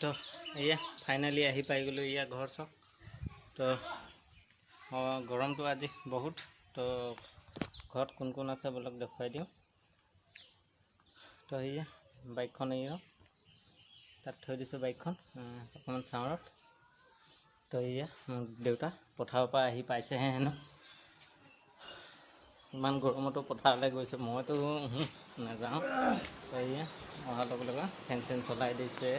तो ये फाइनली आही पाई गलो या घर सब तो गरम तो आज बहुत तो घर कौन आसे बोलक देखुवाई दिওঁ तो ये बाइकखन ये तक थी दी बाइकखन अकमान चावरत तो ये मोर देउता पथार पर आही पाइसेहे हेनो इमान गरमतो पथारले गई मैं तो नाजाऊँ तो ये अहार लगे लगे फैन चैन चलाई दिसे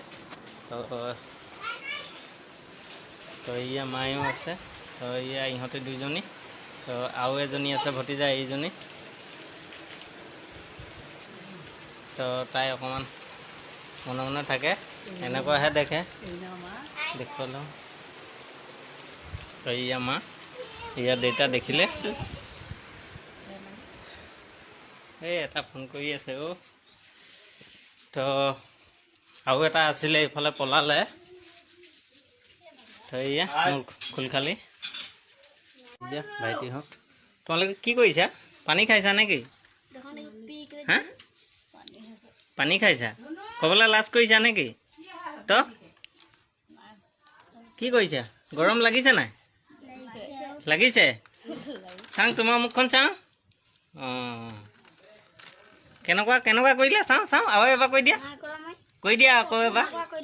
तो ये मायो आछे तो ये इहते दुइजनी तो आउ एजनी आछे भतीजा एइजनी तो ताई अकमान मने मने थाके एनेकुवाहे देखे देखल तो ये माँ ये देता देखिले এটা ফোন কৰি আছে ও তো আৰু এটা আছিলে ইফালে পলালে তো ইয়া মোৰ খুল খালি দিয়া ভাইটিহঁত তোমালোকে কি কৰিছা পানী খাইছা নেকি হা পানী খাইছা কবলৈ লাজ কৰিছা নেকি তো কি কৰিছা গৰম লাগিছে নাই লাগিছে চাং তোমাৰ মুখখন চাওঁ কেনেকুৱা কেনেকুৱা কৰিলে চাওঁ চাওঁ আৰু এবাৰ কৈ দিয়া আকৌ এবাৰ